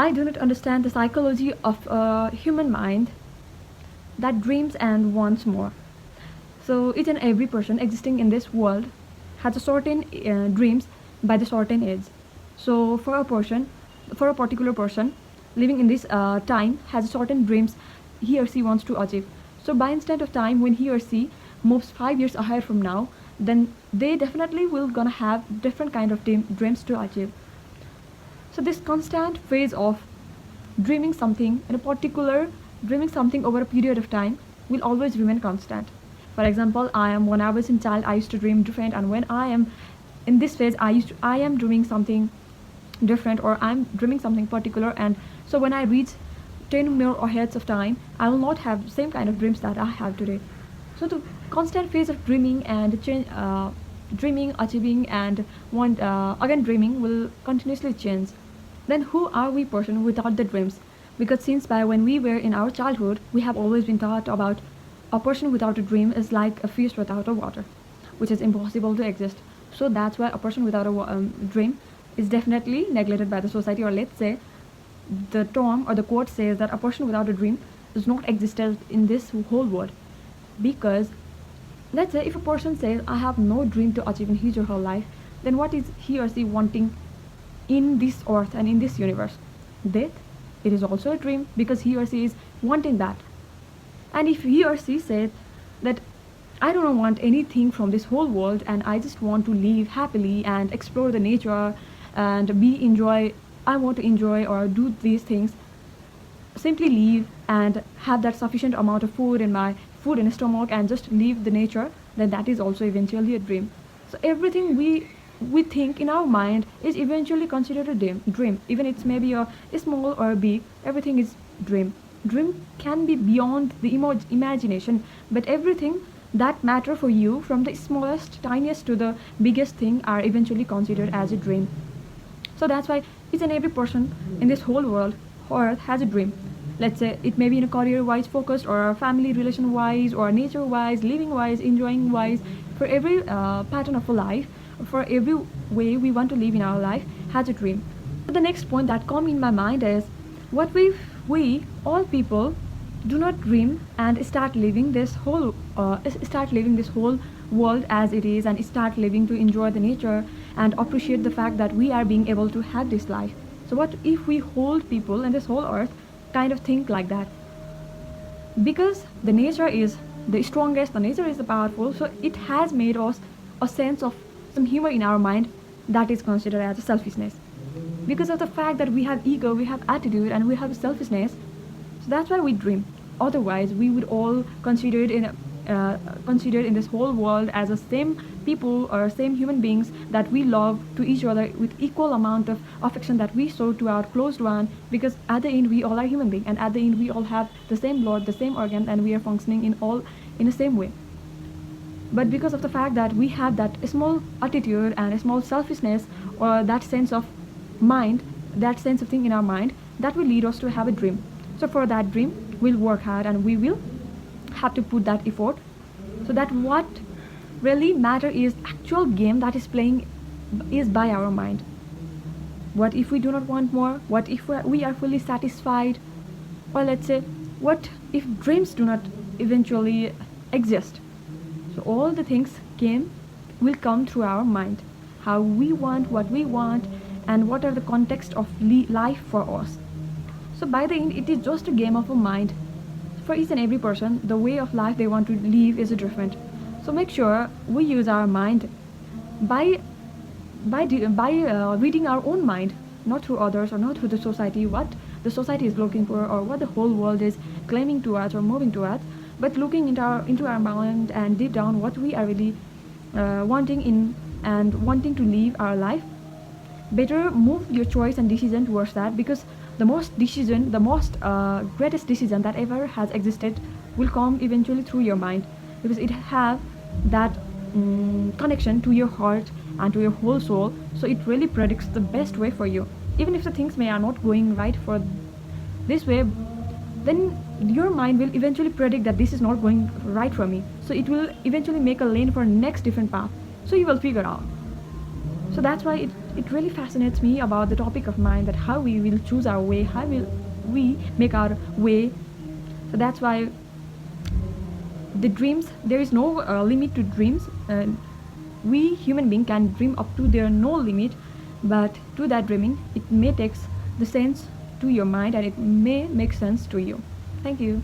I do not understand the psychology of a human mind that dreams and wants more. So each and every person existing in this world has a certain dreams by the certain age. So for a particular person living in this time has certain dreams he or she wants to achieve. So by instant of time when he or she moves 5 years ahead from now, then they definitely will gonna have different kind of dreams to achieve. So this constant phase of dreaming something in a particular, dreaming something over a period of time will always remain constant. For example, when I was in child, I used to dream different, and when I am in this phase, I am dreaming something different, or I'm dreaming something particular, and so when I reach 10 more ahead of time, I will not have the same kind of dreams that I have today. So the constant phase of dreaming and dreaming, achieving, and again dreaming will continuously change. Then who are we person without the dreams? Because since by when we were in our childhood, we have always been taught about a person without a dream is like a fish without a water, which is impossible to exist. So that's why a person without a dream is definitely neglected by the society, or let's say the term or the quote says that a person without a dream does not exist in this whole world. Because let's say if a person says I have no dream to achieve in his or her life, then what is he or she wanting in this earth and in this universe? Death. It is also a dream because he or she is wanting that. And if he or she said that I don't want anything from this whole world and I just want to live happily and explore the nature and I want to enjoy or do these things, simply live and have that sufficient amount of food in my stomach and just leave the nature, then that is also eventually a dream. So everything we think in our mind is eventually considered a dream. Even it's maybe a small or a big, everything is dream. Dream can be beyond the imagination, but everything that matter for you, from the smallest, tiniest to the biggest thing, are eventually considered as a dream. So that's why each and every person in this whole world, earth, has a dream. Let's say it may be in a career wise focused, or family relation wise, or nature wise, living wise, enjoying wise. For every pattern of a life, for every way we want to live in our life, has a dream. So the next point that come in my mind is, what if we all people do not dream and start living this whole world as it is, and start living to enjoy the nature and appreciate the fact that we are being able to have this life? So what if we hold people in this whole earth kind of think like that? Because the nature is the strongest, the nature is the powerful, so it has made us a sense of some humor in our mind that is considered as a selfishness. Because of the fact that we have ego, we have attitude, and we have selfishness, so that's why we dream. Otherwise, we would all considered in this whole world as the same people or same human beings that we love to each other with equal amount of affection that we show to our closed one. Because at the end, we all are human beings, and at the end, we all have the same blood, the same organ, and we are functioning in the same way. But because of the fact that we have that small attitude and a small selfishness, or that sense of mind, that sense of thing in our mind, that will lead us to have a dream. So for that dream, we'll work hard and we will have to put that effort, so that what really matter is actual game that is playing is by our mind. What if we do not want more? What if we are fully satisfied? Or let's say, what if dreams do not eventually exist? So all the things will come through our mind. How we want, what we want, and what are the context of life for us. So by the end, it is just a game of a mind. For each and every person, the way of life they want to live is different. So make sure we use our mind by reading our own mind, not through others or not through the society, what the society is looking for or what the whole world is claiming to us or moving to us, but looking into our mind and deep down what we are really wanting in and wanting to live our life. Better move your choice and decision towards that, because the most greatest decision that ever has existed will come eventually through your mind, because it have that connection to your heart and to your whole soul. So it really predicts the best way for you. Even if the things are not going right for this way, then your mind will eventually predict that this is not going right for me, so it will eventually make a lane for next different path, so you will figure out. So that's why it really fascinates me about the topic of mind, that how we will choose our way, how will we make our way. So that's why the dreams, there is no limit to dreams. We human being can dream up to there no limit, but to that dreaming it may take the sense to your mind and it may make sense to you. Thank you.